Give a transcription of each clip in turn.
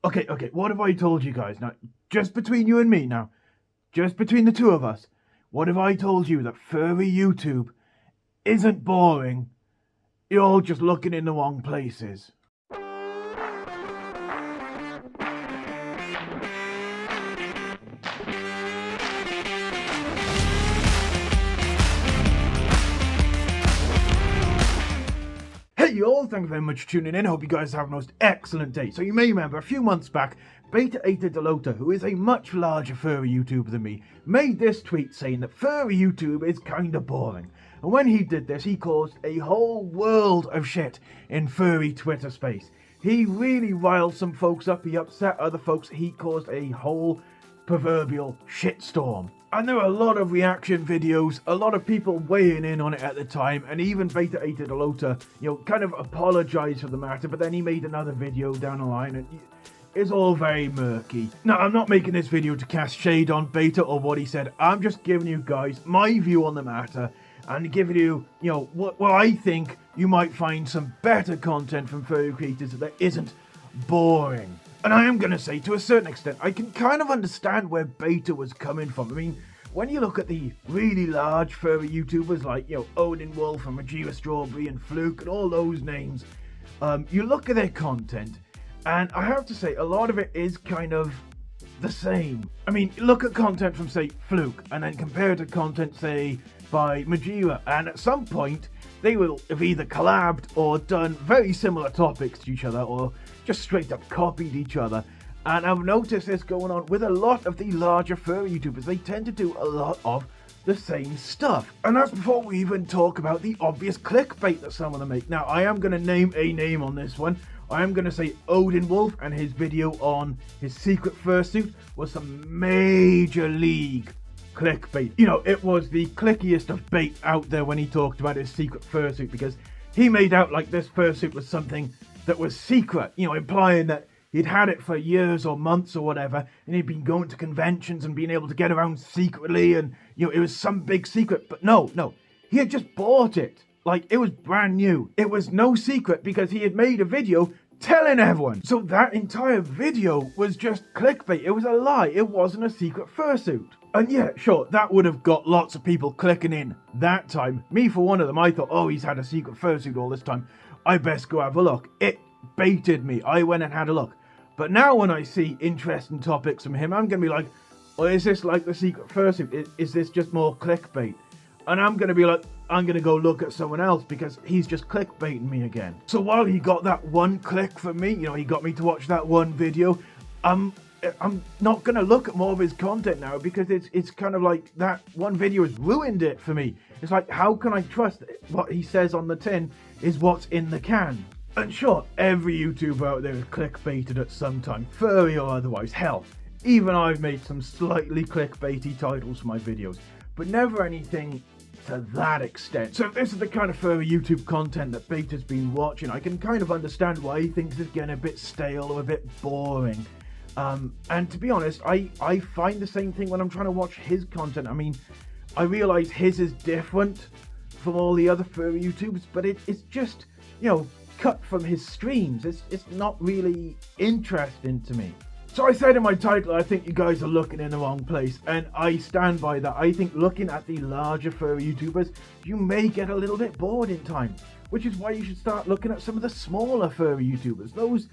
Okay, what have I told you guys? Now, just between you and me now, just between the two of us, what have I told you that furry YouTube isn't boring? You're all just looking in the wrong places. Hey you all, thank you very much for tuning in. I hope you guys have a most excellent day. So you may remember a few months back, Beta Eta Delota, who is a much larger furry YouTuber than me, made this tweet saying that furry YouTube is kinda boring. And when he did this, he caused a whole world of shit in furry Twitter space. He really riled some folks up, he upset other folks, he caused a whole proverbial shitstorm. And there were a lot of reaction videos, a lot of people weighing in on it at the time, and even Beta Eta Delota, kind of apologised for the matter, but then he made another video down the line, and it's all very murky. Now, I'm not making this video to cast shade on Beta or what he said, I'm just giving you guys my view on the matter, and giving you, what I think you might find some better content from furry creators that isn't boring. And I am going to say, to a certain extent, I can kind of understand where Beta was coming from. I mean, when you look at the really large furry YouTubers like, Odin Wolf and Majira Strawberry and Fluke and all those names, you look at their content, and I have to say, a lot of it is kind of the same. I mean, look at content from, say, Fluke, and then compare it to content, say, by Majira, and at some point, they will have either collabed or done very similar topics to each other, or just straight up copied each other. And I've noticed this going on with a lot of the larger furry YouTubers. They tend to do a lot of the same stuff. And that's before we even talk about the obvious clickbait that some of them make. Now, I am going to name a name on this one. I am going to say Odin Wolf, and his video on his secret fursuit was some major league clickbait. It was the clickiest of bait out there when he talked about his secret fursuit, because he made out like this fursuit was something that was secret, implying that he'd had it for years or months or whatever, and he'd been going to conventions and being able to get around secretly, and it was some big secret. But no, he had just bought it like it was brand new. It was no secret because he had made a video telling everyone. So that entire video was just clickbait. It was a lie. It wasn't a secret fursuit. And yeah, sure, that would have got lots of people clicking in that time. Me, for one of them, I thought, oh, he's had a secret fursuit all this time. I best go have a look. It baited me. I went and had a look. But now when I see interesting topics from him, I'm going to be like, oh, is this like the secret fursuit? Is this just more clickbait? And I'm going to be like, I'm going to go look at someone else because he's just clickbaiting me again. So while he got that one click from me, he got me to watch that one video, I'm not going to look at more of his content now because it's kind of like that one video has ruined it for me. It's like, how can I trust what he says on the tin is what's in the can? And sure, every YouTuber out there is clickbaited at some time, furry or otherwise. Hell, even I've made some slightly clickbaity titles for my videos, but never anything to that extent. So if this is the kind of furry YouTube content that Beta's been watching, I can kind of understand why he thinks it's getting a bit stale or a bit boring. And to be honest, I find the same thing when I'm trying to watch his content. I mean, I realise his is different from all the other furry YouTubers, but it's just, cut from his streams. It's not really interesting to me. So I said in my title, I think you guys are looking in the wrong place, and I stand by that. I think looking at the larger furry YouTubers, you may get a little bit bored in time, which is why you should start looking at some of the smaller furry YouTubers. Those,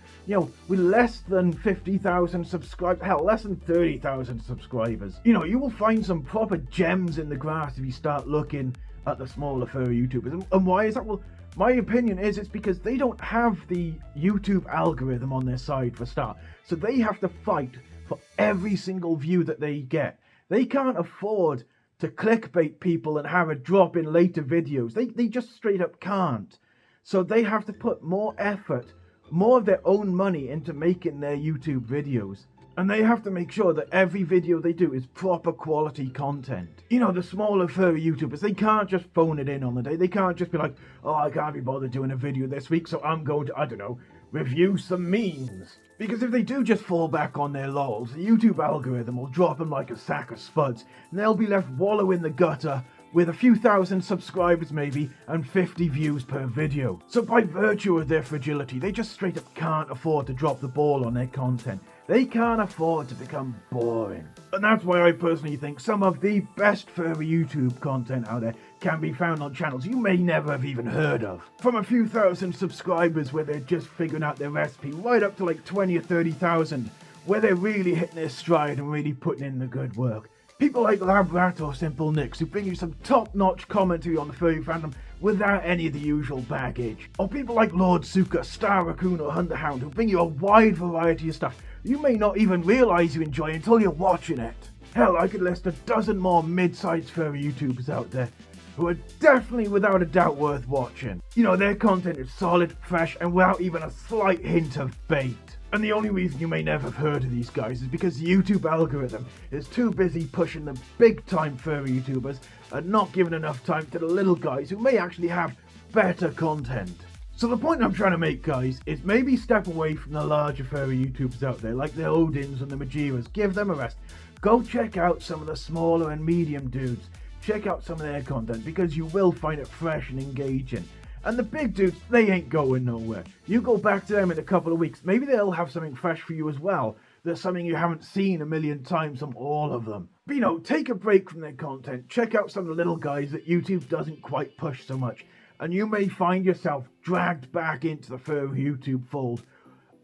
with less than 50,000 subscribers, hell, less than 30,000 subscribers. You will find some proper gems in the grass if you start looking at the smaller furry YouTubers. And why is that? Well, my opinion is it's because they don't have the YouTube algorithm on their side for start. So they have to fight for every single view that they get. They can't afford to clickbait people and have a drop in later videos. They just straight up can't. So they have to put more effort, more of their own money into making their YouTube videos. And they have to make sure that every video they do is proper quality content. The smaller furry YouTubers, they can't just phone it in on the day. They can't just be like, oh, I can't be bothered doing a video this week, so I'm going to, I don't know, review some memes. Because if they do just fall back on their laurels, the YouTube algorithm will drop them like a sack of spuds, and they'll be left wallow in the gutter, with a few thousand subscribers maybe and 50 views per video. So by virtue of their fragility, they just straight up can't afford to drop the ball on their content. They can't afford to become boring. And that's why I personally think some of the best furry YouTube content out there can be found on channels you may never have even heard of. From a few thousand subscribers where they're just figuring out their recipe, right up to like 20 or 30,000 where they're really hitting their stride and really putting in the good work. People like Labrat or Simple Nix who bring you some top-notch commentary on the furry fandom without any of the usual baggage. Or people like Lord Suka, Star Raccoon or Hunter Hound who bring you a wide variety of stuff you may not even realise you enjoy until you're watching it. Hell, I could list a dozen more mid-sized furry YouTubers out there who are definitely without a doubt worth watching. You know, their content is solid, fresh, and without even a slight hint of bait. And the only reason you may never have heard of these guys is because the YouTube algorithm is too busy pushing the big-time furry YouTubers and not giving enough time to the little guys who may actually have better content. So the point I'm trying to make, guys, is maybe step away from the larger furry YouTubers out there, like the Odins and the Majiras. Give them a rest. Go check out some of the smaller and medium dudes. Check out some of their content, because you will find it fresh and engaging. And the big dudes, they ain't going nowhere. You go back to them in a couple of weeks, maybe they'll have something fresh for you as well. There's something you haven't seen a million times from all of them. But you know, take a break from their content. Check out some of the little guys that YouTube doesn't quite push so much. And you may find yourself dragged back into the furry YouTube fold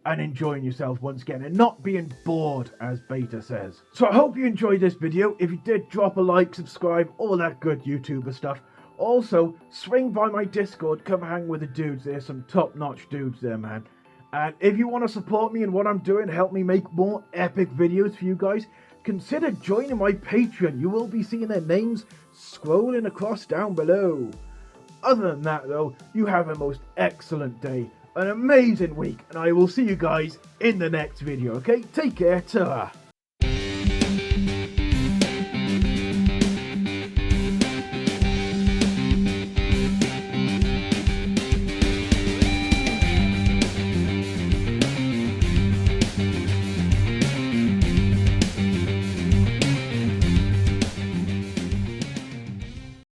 and enjoying yourself once again and not being bored, as Beta says. So I hope you enjoyed this video. If you did, drop a like, subscribe, all that good YouTuber stuff. Also, swing by my Discord, come hang with the dudes. There's some top-notch dudes there, man. And if you want to support me in what I'm doing, help me make more epic videos for you guys, consider joining my Patreon. You will be seeing their names scrolling across down below. Other than that, though, you have a most excellent day, an amazing week, and I will see you guys in the next video, okay? Take care, ta-ra.